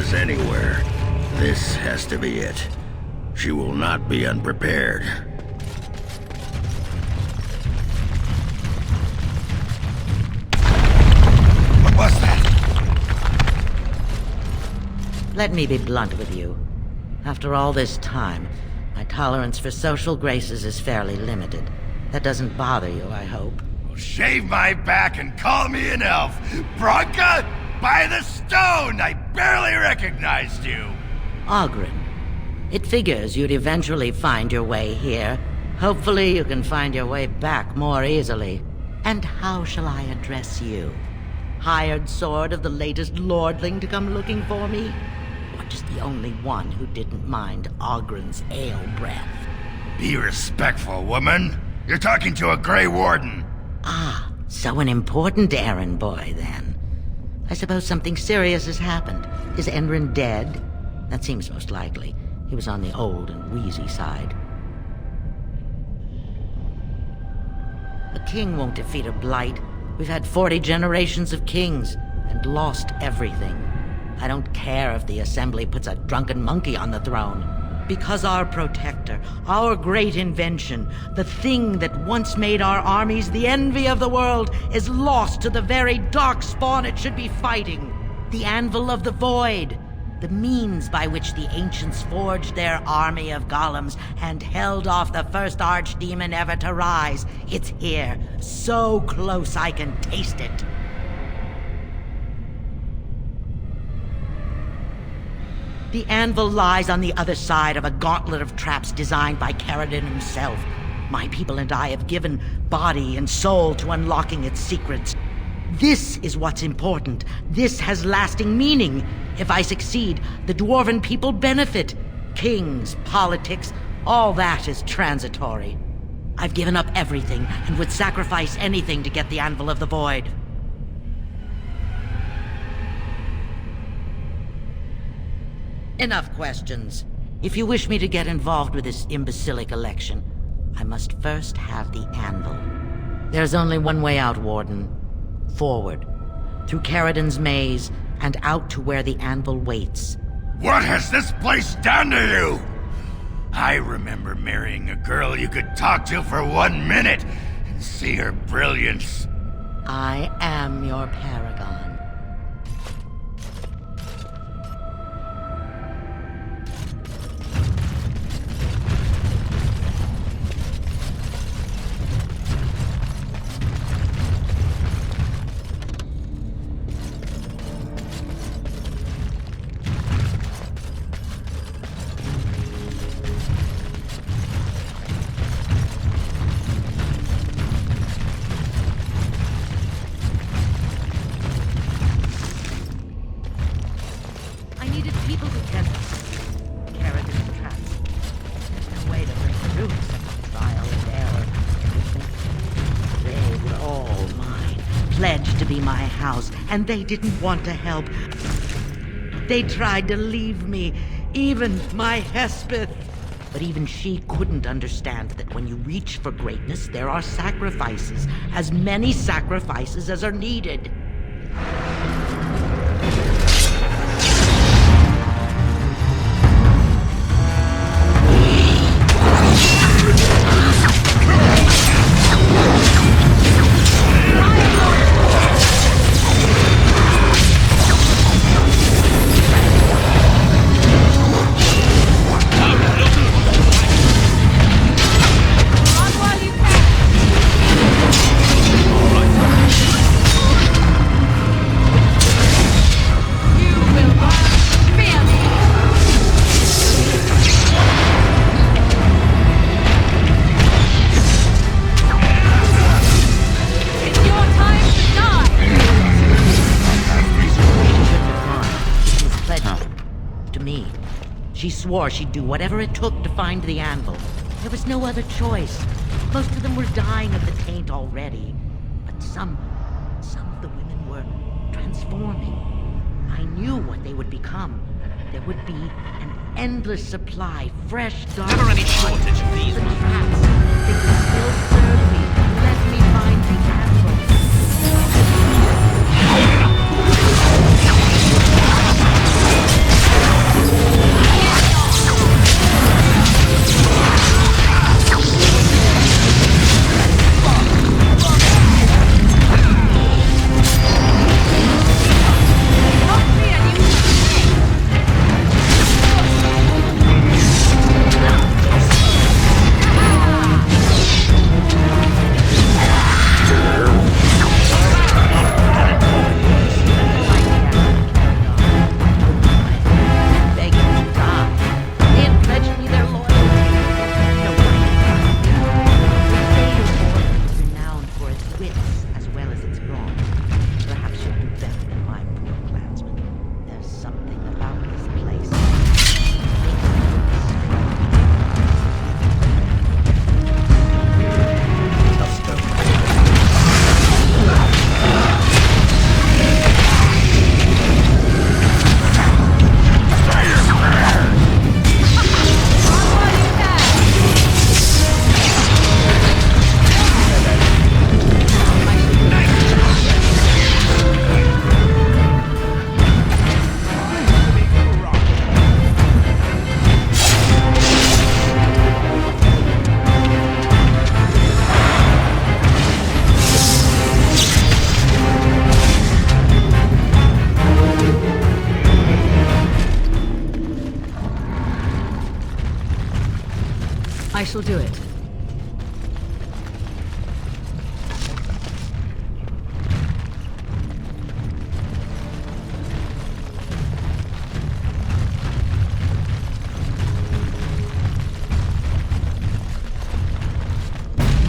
us anywhere. This has to be it. She will not be unprepared. What was that? Let me be blunt with you. After all this time, my tolerance for social graces is fairly limited. That doesn't bother you, I hope. Well, shave my back and call me an elf. Bronca, by the stone! I barely recognized you. Ogren. It figures you'd eventually find your way here. Hopefully you can find your way back more easily. And how shall I address you? Hired sword of the latest lordling to come looking for me? Or just the only one who didn't mind Ogren's ale breath? Be respectful, woman. You're talking to a Grey Warden. Ah, so an important errand boy, then. I suppose something serious has happened. Is Endrin dead? That seems most likely. He was on the old and wheezy side. A king won't defeat a blight. We've had 40 generations of kings, and lost everything. I don't care if the Assembly puts a drunken monkey on the throne. Because our protector, our great invention, the thing that once made our armies the envy of the world, is lost to the very darkspawn it should be fighting. The Anvil of the Void. The means by which the ancients forged their army of golems and held off the first archdemon ever to rise. It's here, so close I can taste it. The Anvil lies on the other side of a gauntlet of traps designed by Caridin himself. My people and I have given body and soul to unlocking its secrets. This is what's important. This has lasting meaning. If I succeed, the Dwarven people benefit. Kings, politics, all that is transitory. I've given up everything and would sacrifice anything to get the Anvil of the Void. Enough questions. If you wish me to get involved with this imbecilic election, I must first have the Anvil. There's only one way out, Warden. Forward, through Caridin's maze, and out to where the Anvil waits. What has this place done to you? I remember marrying a girl you could talk to for 1 minute and see her brilliance. I am your paragon. And they didn't want to help. They tried to leave me, even my Hespeth. But even she couldn't understand that when you reach for greatness, there are sacrifices. As many sacrifices as are needed. She swore she'd do whatever it took to find the Anvil. There was no other choice. Most of them were dying of the taint already. But some of the women were transforming. I knew what they would become. There would be an endless supply, fresh, dark... Never any shortage of these ones. Traps. They could still serve me. Let me find the Anvil. I shall do it.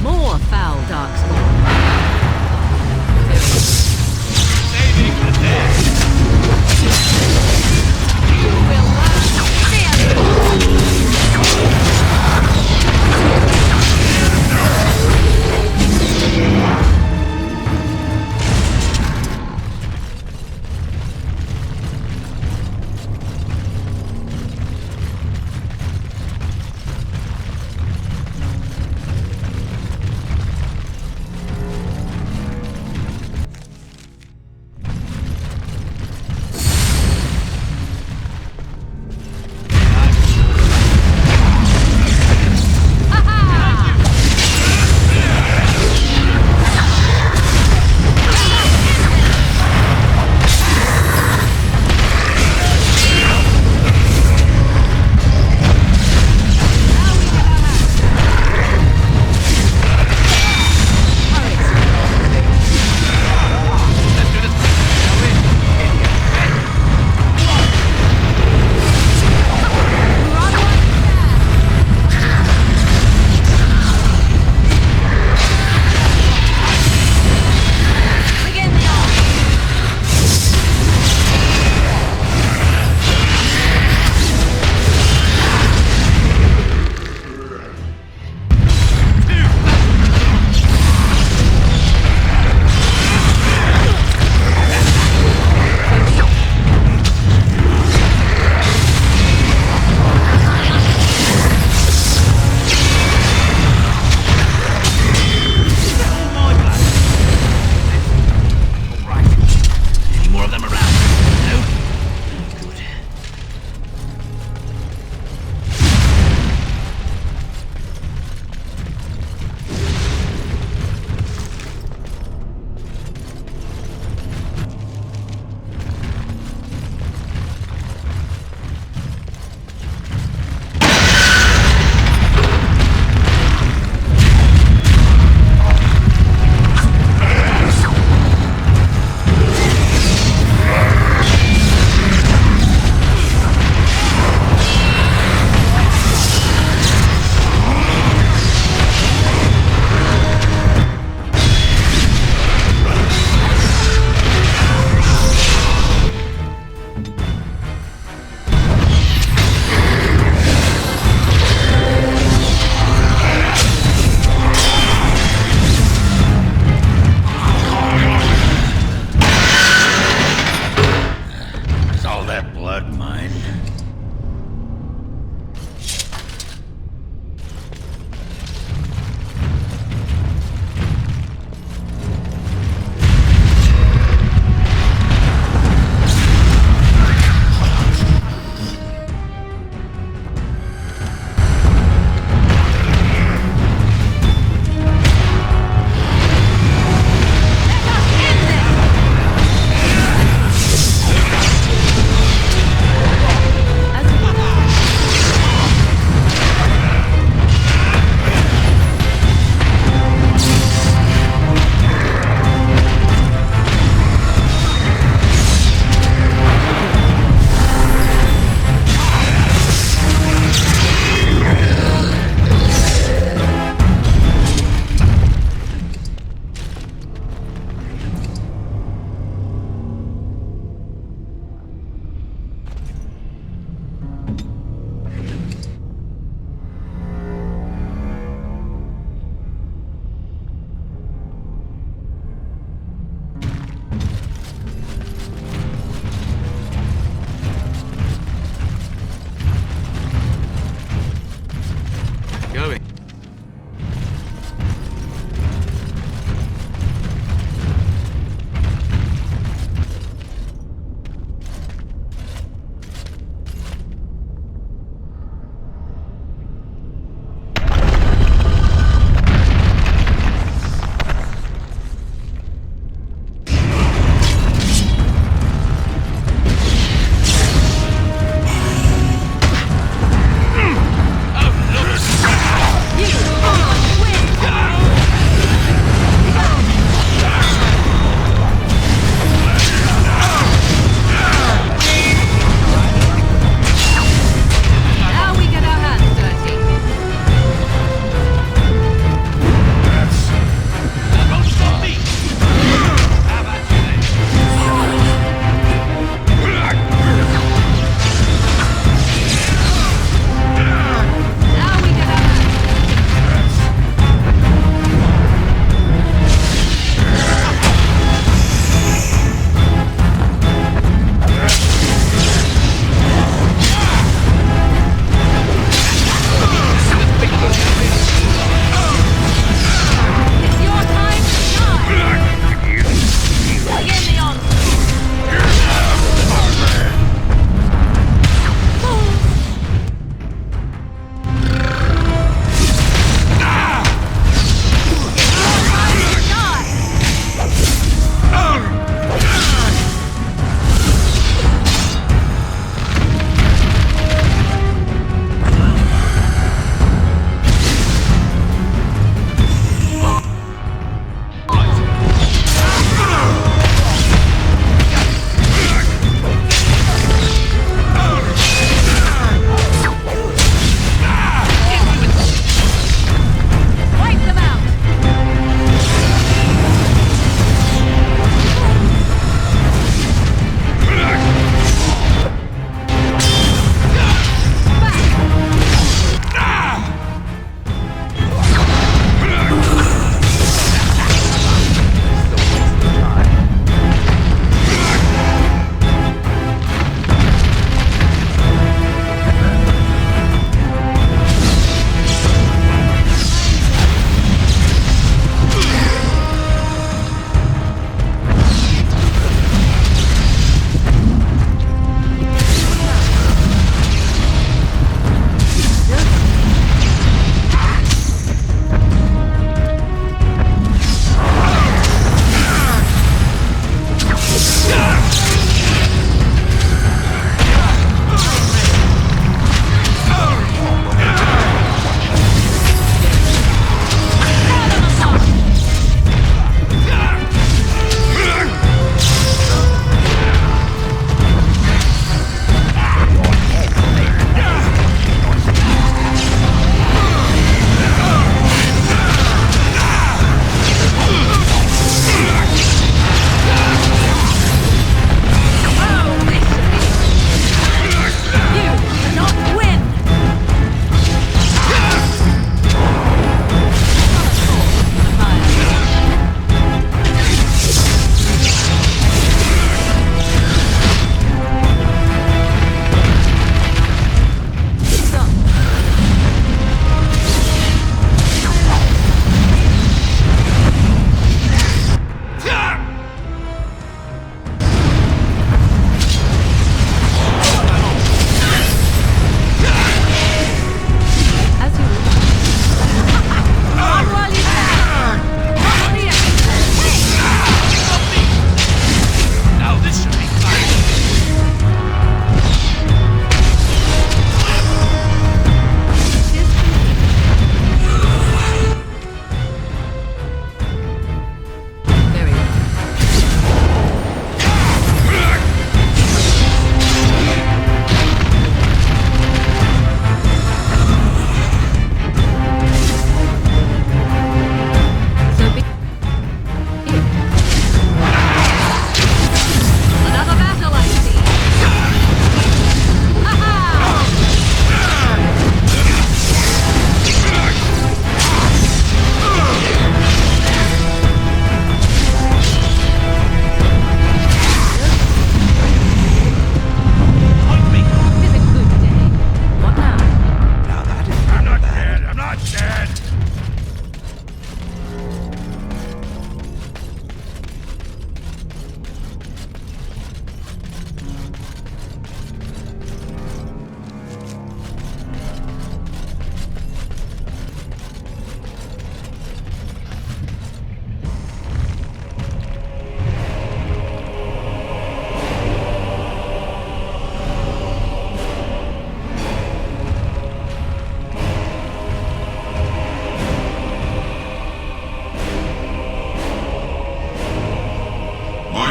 More foul darkspawn. Saving the day. You will learn.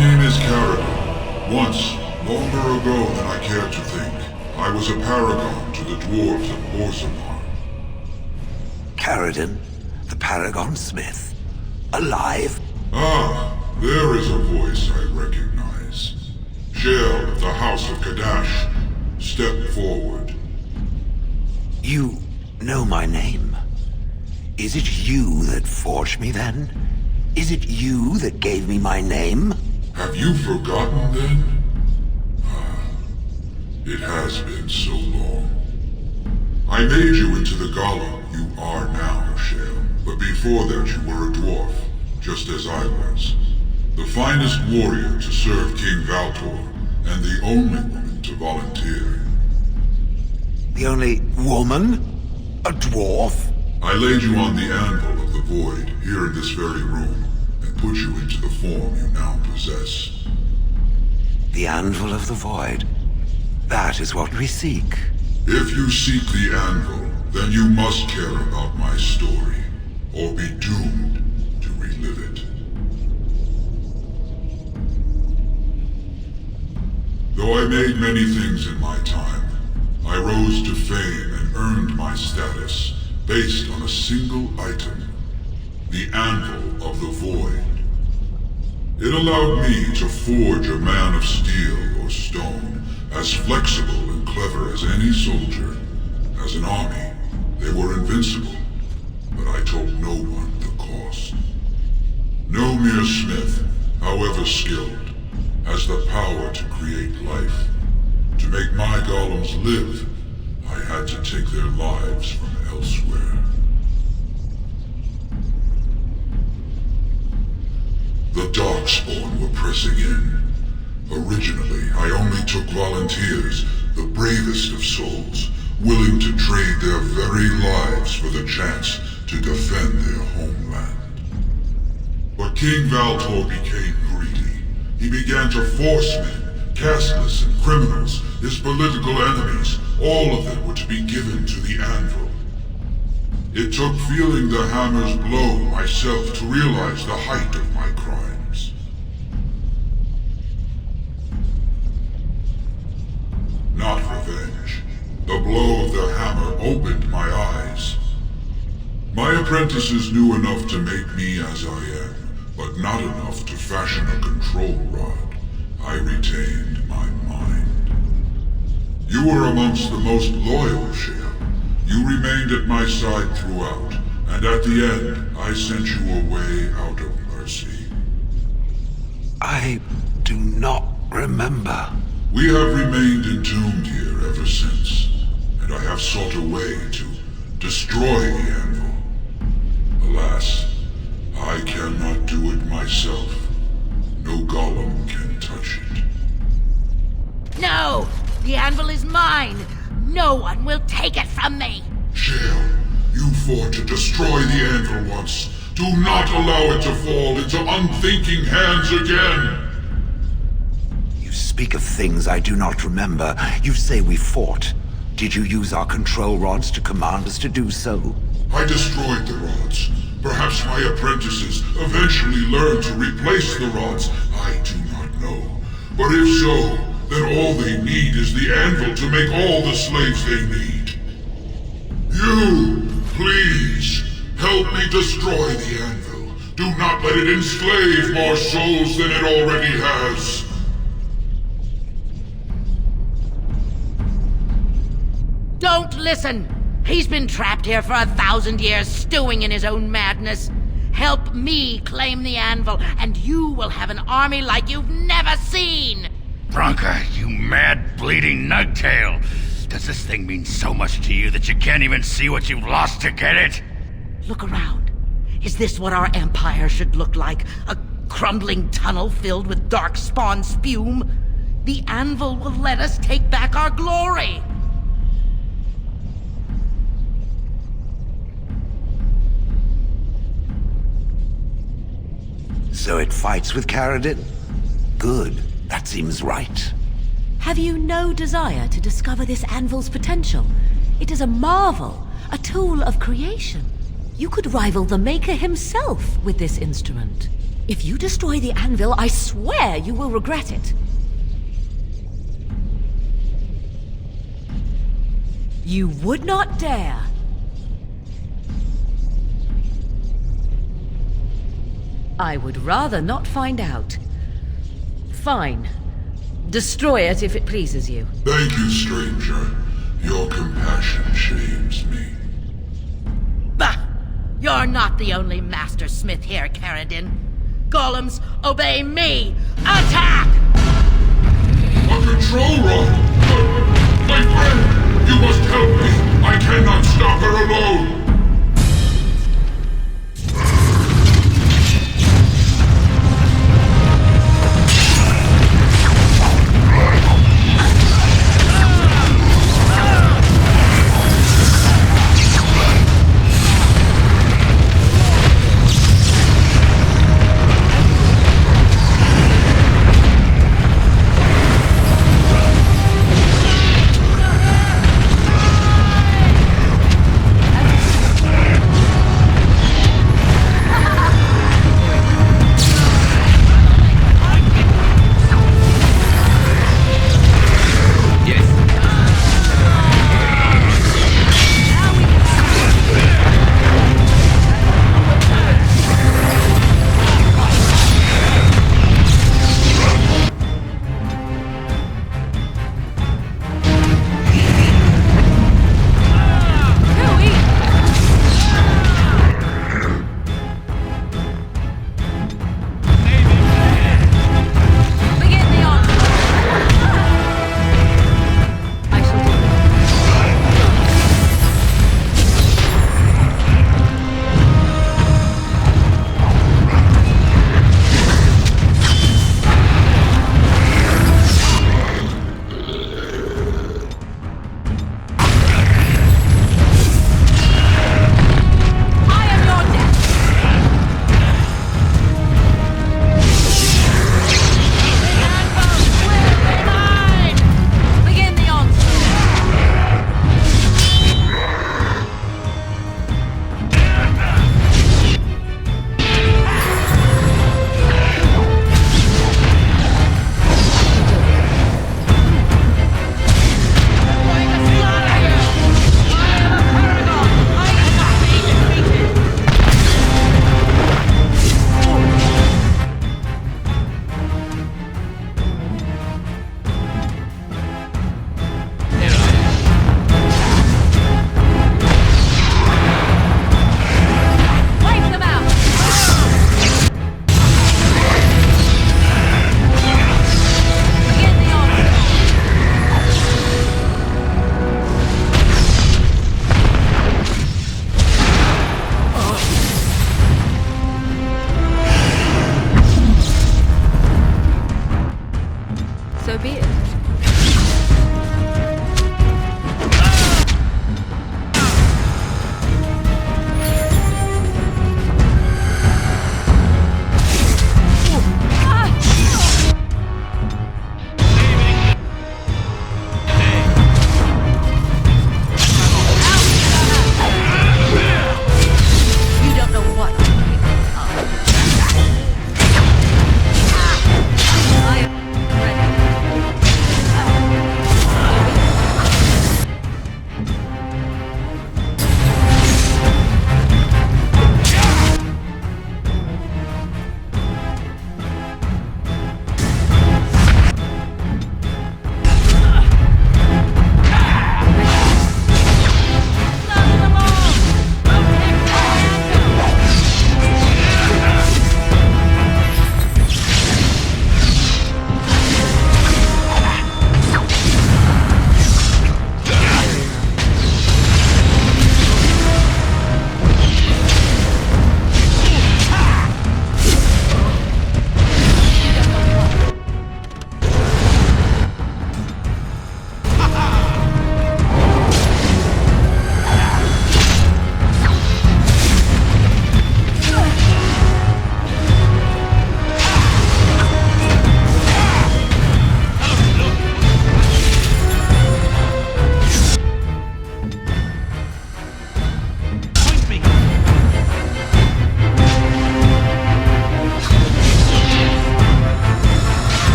name is Caridin. Once, longer ago than I care to think, I was a paragon to the dwarves of Orzammar. Caridin, the Paragon Smith. Alive? Ah, there is a voice I recognize. Shale of the House of Kadash. Step forward. You know my name. Is it you that forged me then? Is it you that gave me my name? Have you forgotten then? Ah, it has been so long. I made you into the golem you are now, Shale. But before that you were a dwarf, just as I was. The finest warrior to serve King Valtor, and the only woman to volunteer. The only woman? A dwarf? I laid you on the anvil of the void, here in this very room, and put you into the form you now possess. The Anvil of the Void. That is what we seek. If you seek the anvil, then you must care about my story, or be doomed to relive it. Though I made many things in my time, I rose to fame and earned my status based on a single item, the Anvil of the Void. It allowed me to forge a man of steel or stone, as flexible and clever as any soldier. As an army, they were invincible, but I told no one the cost. No mere smith, however skilled, has the power to create life. To make my golems live, I had to take their lives from elsewhere. The Darkspawn were pressing in. Originally, I only took volunteers, the bravest of souls, willing to trade their very lives for the chance to defend their homeland. But King Valtor became greedy. He began to force men, casteless and criminals, his political enemies, all of them were to be given to the Anvil. It took feeling the hammer's blow myself to realize the height of my crimes. Not revenge. The blow of the hammer opened my eyes. My apprentices knew enough to make me as I am, but not enough to fashion a control rod. I retained my mind. You were amongst the most loyal, Shale. You remained at my side throughout, and at the end, I sent you away out of mercy. I do not remember. We have remained entombed here ever since, and I have sought a way to destroy the Anvil. Alas, I cannot do it myself. No golem can touch it. No! The anvil is mine! No one will take it from me! Shale, you fought to destroy the Anvil once. Do not allow it to fall into unthinking hands again! You speak of things I do not remember. You say we fought. Did you use our control rods to command us to do so? I destroyed the rods. Perhaps my apprentices eventually learned to replace the rods. I do not know. But if so, then all they need is the Anvil to make all the slaves they need. You, please, help me destroy the Anvil. Do not let it enslave more souls than it already has. Don't listen! He's been trapped here for 1,000 years, stewing in his own madness. Help me claim the anvil, and you will have an army like you've never seen! Bronca, you mad, bleeding nugtail! Does this thing mean so much to you that you can't even see what you've lost to get it? Look around. Is this what our empire should look like? A crumbling tunnel filled with darkspawn spume? The anvil will let us take back our glory! So it fights with Caridin? Good. That seems right. Have you no desire to discover this anvil's potential? It is a marvel, a tool of creation. You could rival the Maker himself with this instrument. If you destroy the Anvil, I swear you will regret it. You would not dare. I would rather not find out. Fine. Destroy it if it pleases you. Thank you, stranger. Your compassion shames me. Bah! You're not the only master smith here, Caridin. Golems, obey me! Attack! A control rod! My friend! You must help me! I cannot stop her alone!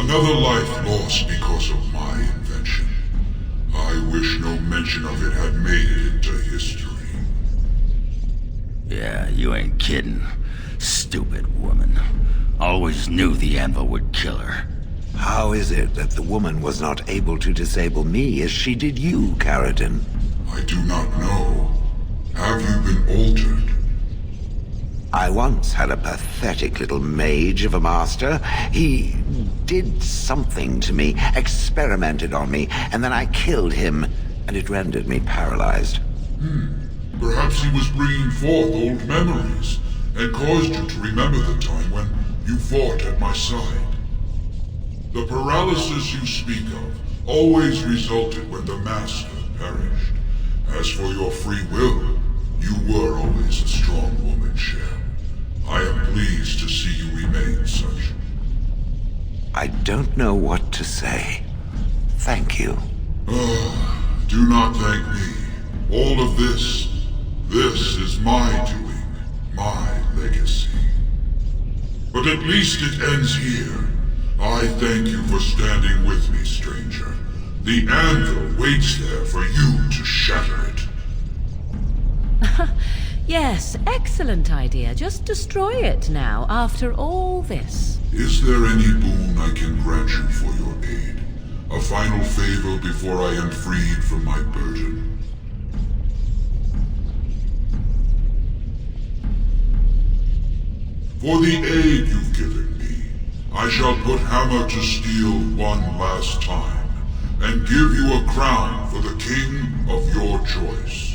Another life lost because of my invention. I wish no mention of it had made it into history. Yeah, you ain't kidding. Stupid woman. Always knew the Anvil would kill her. How is it that the woman was not able to disable me as she did you, Caridin? I do not know. Have you been altered? I once had a pathetic little mage of a master. He did something to me, experimented on me, and then I killed him, and it rendered me paralyzed. Perhaps he was bringing forth old memories, and caused you to remember the time when you fought at my side. The paralysis you speak of always resulted when the Master perished. As for your free will, you were always a strong woman, Shell. I am pleased to see you remain such. I don't know what to say. Thank you. Do not thank me. All of this is my doing, my legacy. But at least it ends here. I thank you for standing with me, stranger. The Anvil waits there for you to shatter it. Yes, excellent idea. Just destroy it now, after all this. Is there any boon I can grant you for your aid? A final favor before I am freed from my burden? For the aid you've given me, I shall put Hammer to steel one last time, and give you a crown for the king of your choice.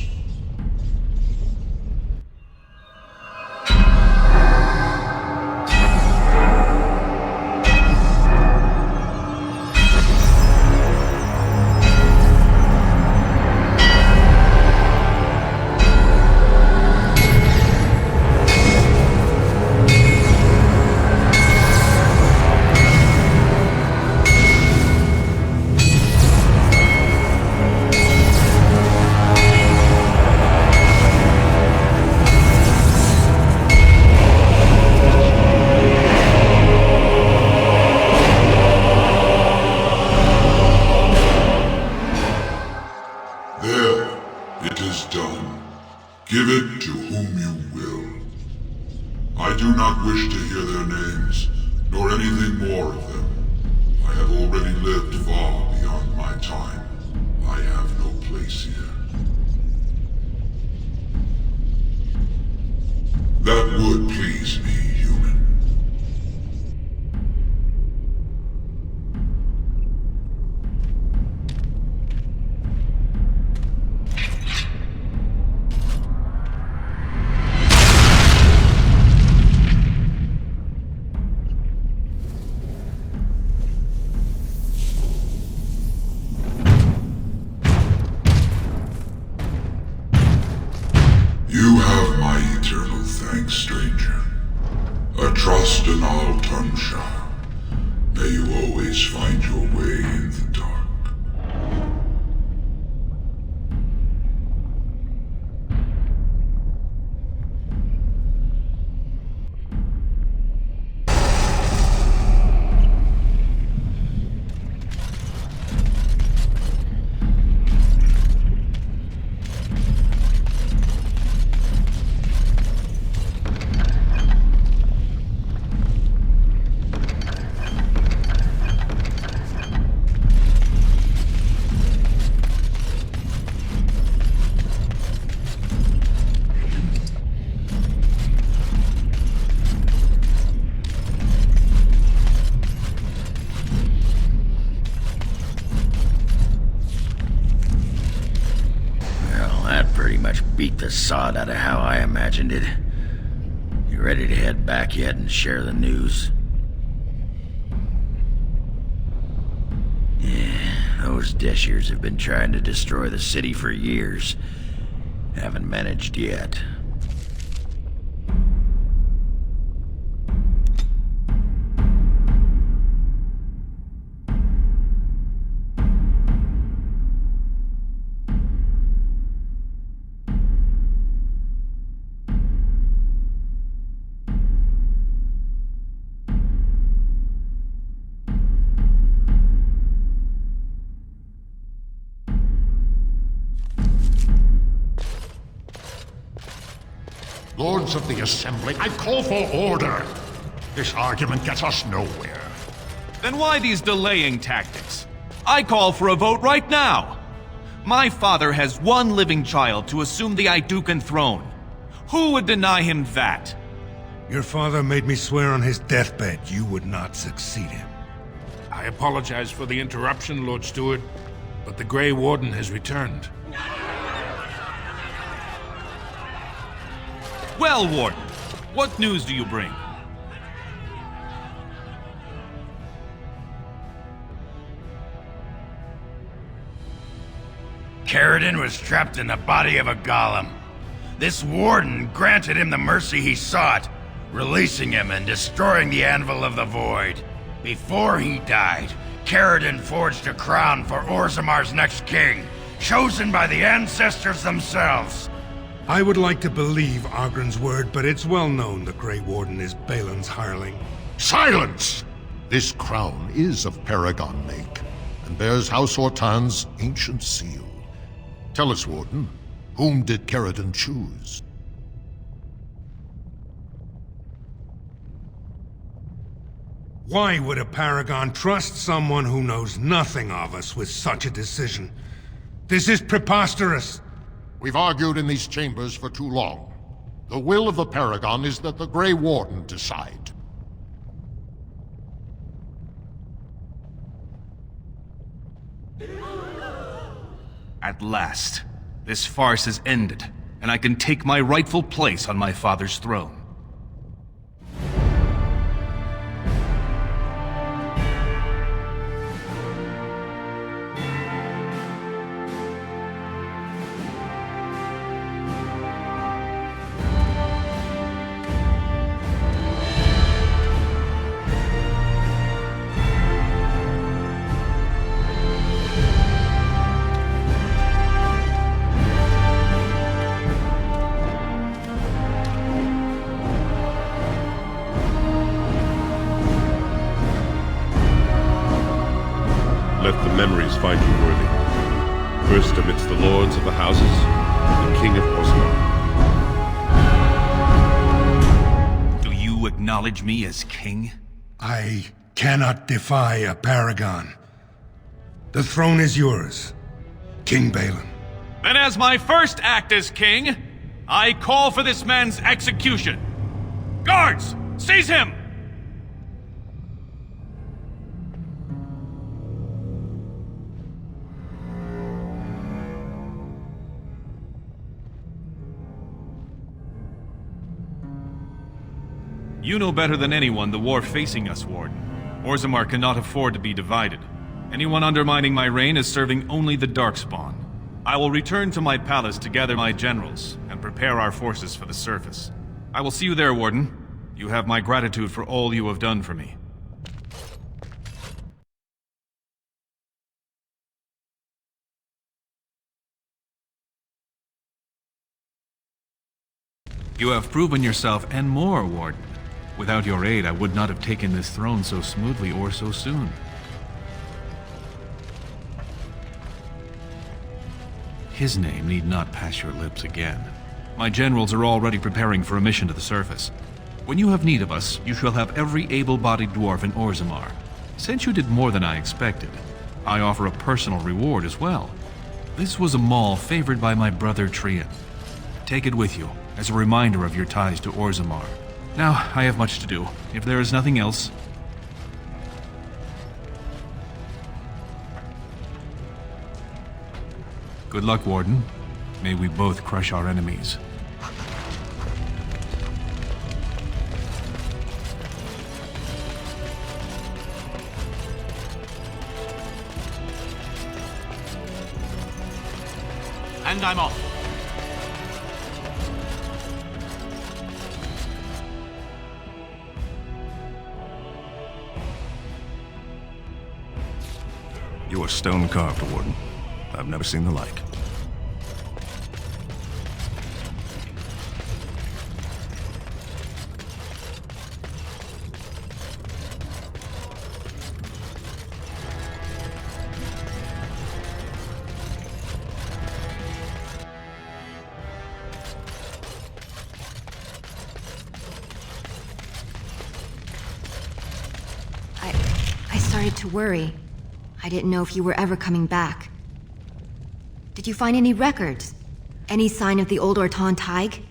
Give it to whom you will. I do not wish to hear their names, nor anything more of them. I have already lived far beyond my time. I have no place here. That would please me, human. You have my eternal thanks, stranger. A trust in all Tunshire. May you always find your way in the dark. Beat the sod out of how I imagined it. You ready to head back yet and share the news? Yeah, those Deshirs have been trying to destroy the city for years. Haven't managed yet. Lords of the Assembly, I call for order. This argument gets us nowhere. Then why these delaying tactics? I call for a vote right now. My father has one living child to assume the Idukan throne. Who would deny him that? Your father made me swear on his deathbed you would not succeed him. I apologize for the interruption, Lord Steward, but the Grey Warden has returned. Well, Warden, what news do you bring? Caridin was trapped in the body of a golem. This warden granted him the mercy he sought, releasing him and destroying the Anvil of the Void. Before he died, Caridin forged a crown for Orzammar's next king, chosen by the ancestors themselves. I would like to believe Ogren's word, but it's well known the Grey Warden is Balin's hireling. Silence! This crown is of Paragon make, and bears House Hortan's ancient seal. Tell us, Warden, whom did Caridin choose? Why would a Paragon trust someone who knows nothing of us with such a decision? This is preposterous! We've argued in these chambers for too long. The will of the Paragon is that the Grey Warden decide. At last, this farce is ended, and I can take my rightful place on my father's throne. Let the memories find you worthy. First amidst the lords of the houses, the King of Orzammar. Do you acknowledge me as king? I cannot defy a Paragon. The throne is yours, King Balin. Then as my first act as king, I call for this man's execution. Guards, seize him! You know better than anyone the war facing us, Warden. Orzammar cannot afford to be divided. Anyone undermining my reign is serving only the Darkspawn. I will return to my palace to gather my generals and prepare our forces for the surface. I will see you there, Warden. You have my gratitude for all you have done for me. You have proven yourself and more, Warden. Without your aid, I would not have taken this throne so smoothly or so soon. His name need not pass your lips again. My generals are already preparing for a mission to the surface. When you have need of us, you shall have every able-bodied dwarf in Orzammar. Since you did more than I expected, I offer a personal reward as well. This was a mall favored by my brother Trian. Take it with you, as a reminder of your ties to Orzammar. Now, I have much to do. If there is nothing else... Good luck, Warden. May we both crush our enemies. And I'm off. You are stone-carved, Warden. I've never seen the like. started to worry. I didn't know if you were ever coming back. Did you find any records? Any sign of the old Orton Tig?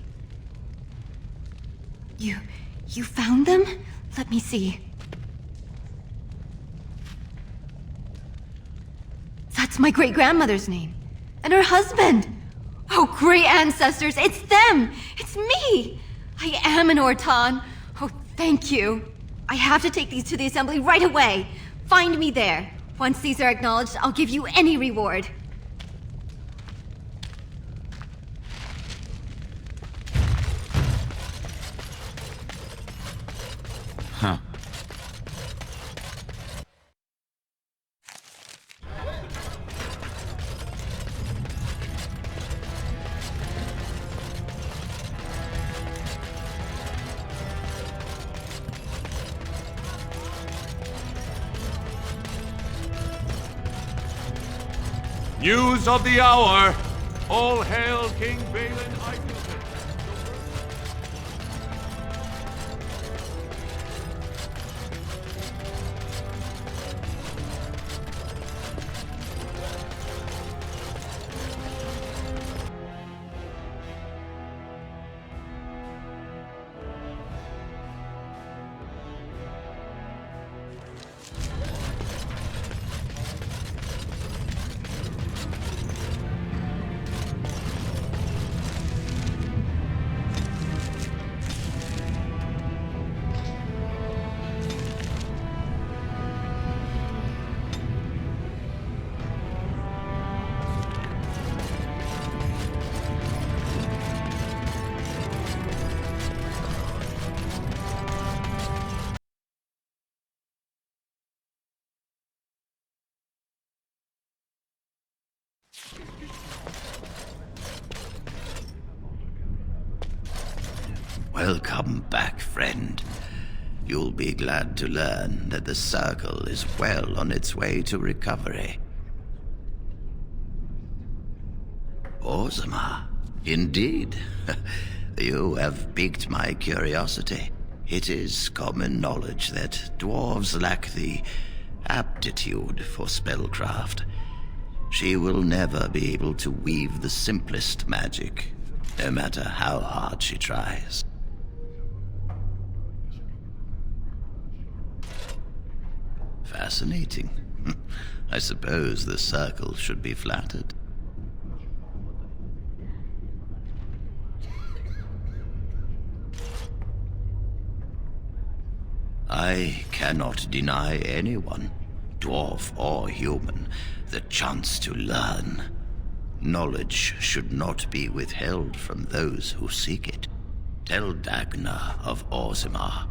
You found them? Let me see. That's my great-grandmother's name. And her husband! Oh, great ancestors, it's them! It's me! I am an Orton. Oh, thank you. I have to take these to the assembly right away. Find me there. Once these are acknowledged, I'll give you any reward. Huh. News of the hour! All hail King Balin Eichel. Welcome back, friend. You'll be glad to learn that the Circle is well on its way to recovery. Orzammar, indeed. You have piqued my curiosity. It is common knowledge that dwarves lack the aptitude for spellcraft. She will never be able to weave the simplest magic, no matter how hard she tries. Fascinating. I suppose the Circle should be flattered. I cannot deny anyone, dwarf or human, the chance to learn. Knowledge should not be withheld from those who seek it. Tell Dagna of Orzammar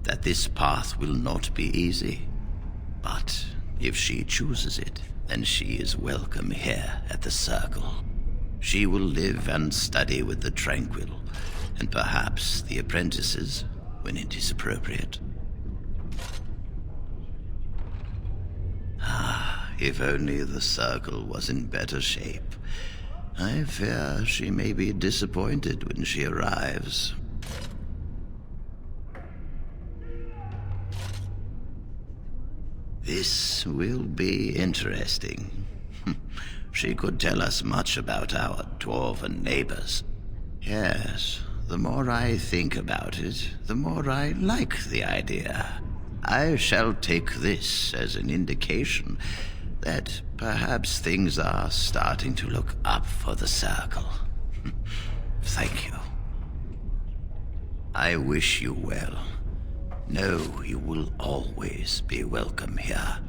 that this path will not be easy. But if she chooses it, then she is welcome here at the Circle. She will live and study with the Tranquil, and perhaps the apprentices, when it is appropriate. If only the Circle was in better shape. I fear she may be disappointed when she arrives. This will be interesting. She could tell us much about our dwarven neighbors. Yes, the more I think about it, the more I like the idea. I shall take this as an indication that perhaps things are starting to look up for the Circle. Thank you. I wish you well. Know you will always be welcome here.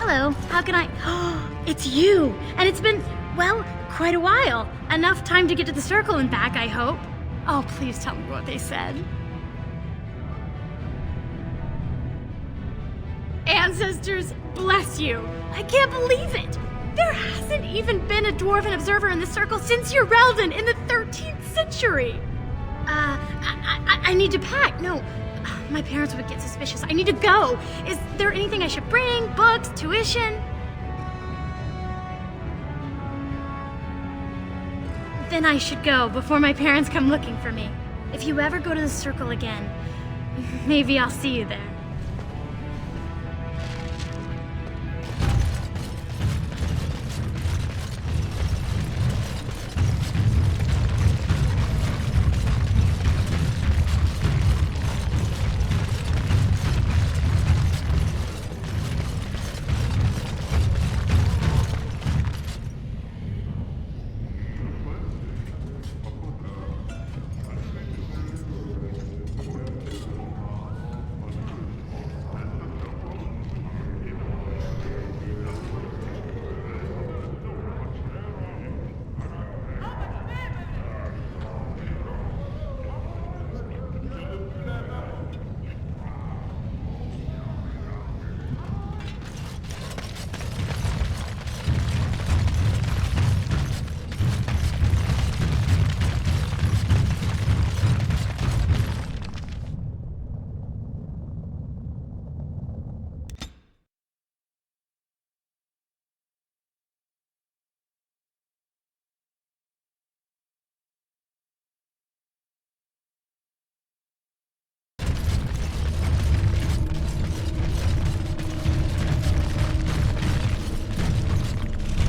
Hello, how can I... It's you! And it's been, well, quite a while. Enough time to get to the circle and back, I hope. Oh, please tell me what they said. Ancestors, bless you. I can't believe it. There hasn't even been a dwarven observer in the circle since Urelden in the 13th century. I need to pack. No, my parents would get suspicious. I need to go. Is there anything I should bring? Books? Tuition? Then I should go before my parents come looking for me. If you ever go to the circle again, maybe I'll see you there.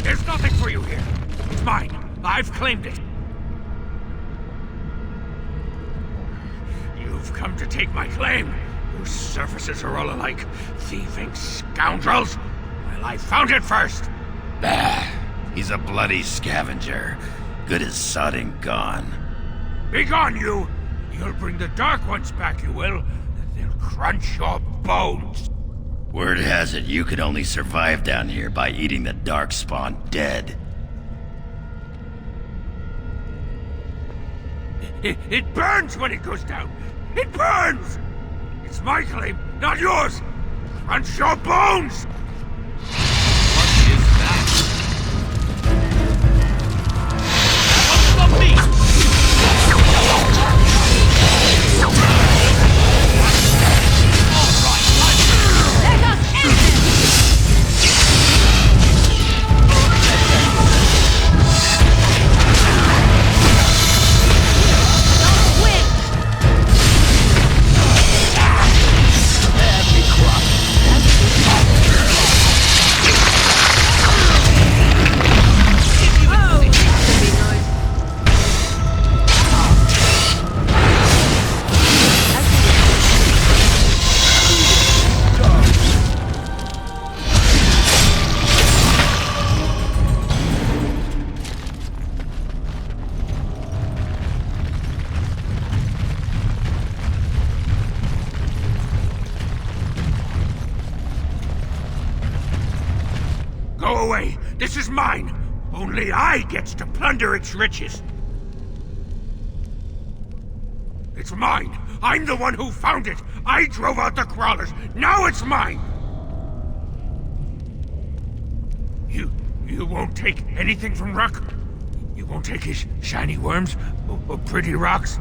There's nothing for you here. It's mine. I've claimed it. You've come to take my claim. Whose surfaces are all alike. Thieving scoundrels. Well, I found it first. Bah, he's a bloody scavenger. Good as sodding gone. Be gone, you! You'll bring the Dark Ones back, you will. They'll crunch your bones. Word has it you could only survive down here by eating the Darkspawn dead. It burns when it goes down. It burns! It's my claim, not yours. Crunch your bones! What is that? From me! Go away! This is mine! Only I gets to plunder its riches! It's mine! I'm the one who found it! I drove out the crawlers! Now it's mine! You won't take anything from Ruck? You won't take his shiny worms? Or pretty rocks?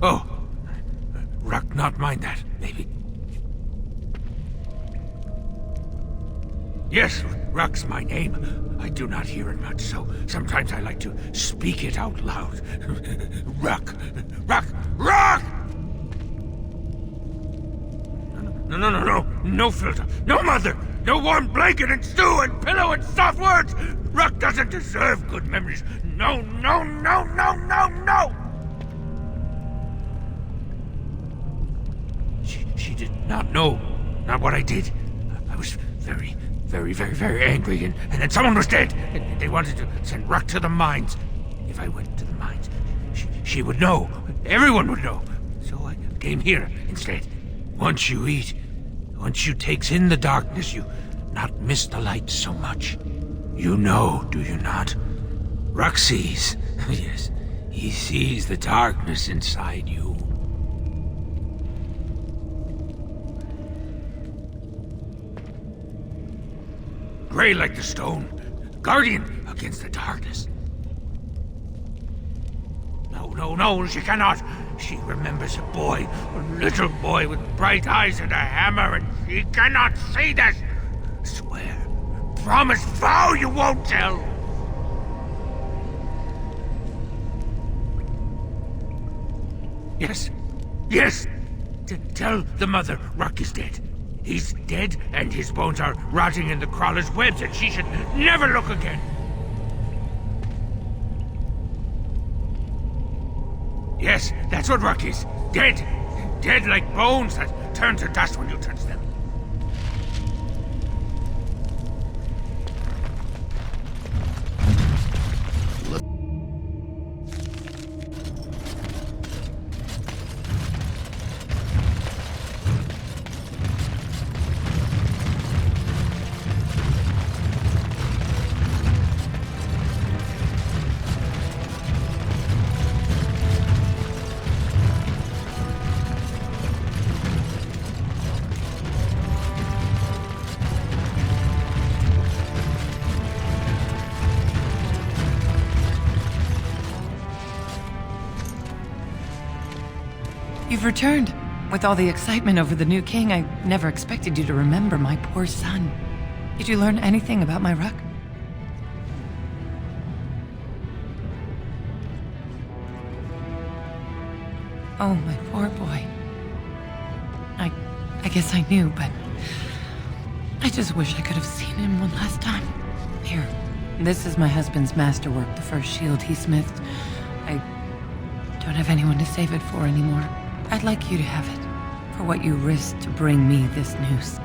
Oh. Ruck not mind that, maybe. Yes, Ruck's my name. I do not hear it much, so sometimes I like to speak it out loud. Ruck! Ruck! Ruck! No. No filter. No mother. No warm blanket and stew and pillow and soft words. Ruck doesn't deserve good memories. No. She did not know. Not what I did. I was very angry, and then someone was dead. And they wanted to send Ruck to the mines. If I went to the mines, she would know. Everyone would know. So I came here instead. Once you takes in the darkness, you not miss the light so much. You know, do you not? Ruck sees. Yes, he sees the darkness inside you. Gray like the stone, guardian against the darkness. No, she cannot. She remembers a boy, a little boy with bright eyes and a hammer, and she cannot see this. Swear, promise, vow you won't tell. Yes. Tell the mother Ruck is dead. He's dead, and his bones are rotting in the crawler's webs, and she should never look again. Yes, that's what Ruck is. Dead. Dead like bones that turn to dust when you touch them. You've returned. With all the excitement over the new king, I never expected you to remember my poor son. Did you learn anything about my Ruck? Oh, my poor boy. I guess I knew, but I just wish I could have seen him one last time. Here, this is my husband's masterwork, the first shield he smithed. I don't have anyone to save it for anymore. I'd like you to have it, for what you risked to bring me this news.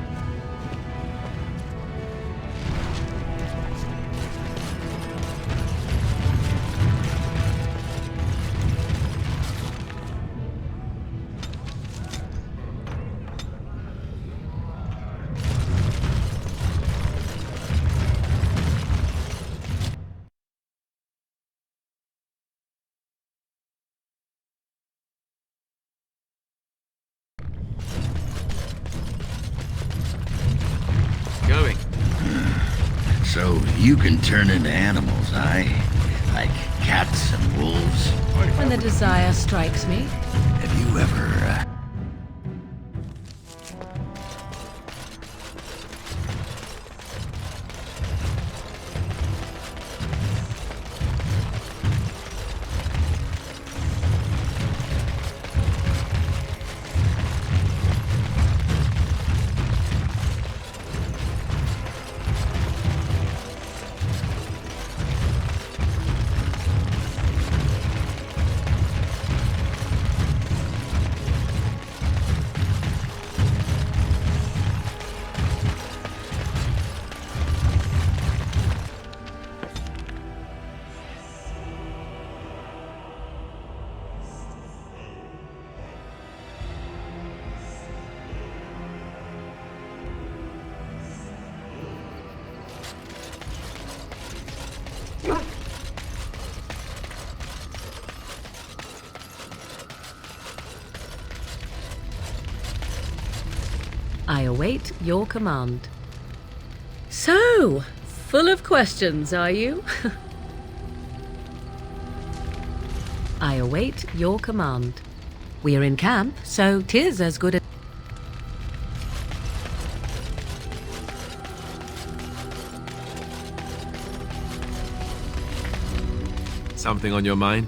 So you can turn into animals, aye? Like cats and wolves? When the desire strikes me. Have you ever, I await your command. So, full of questions, are you? I await your command. We are in camp, so 'tis as good as... Something on your mind?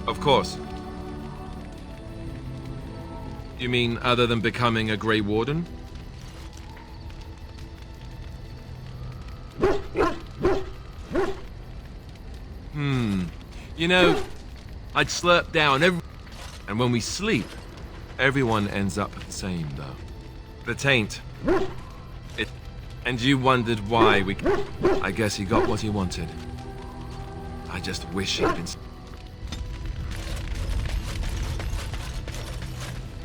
Of course. You mean other than becoming a Grey Warden? You know, I'd slurp down and when we sleep, everyone ends up the same, though. The taint. And you wondered why we... I guess he got what he wanted. I just wish he'd been...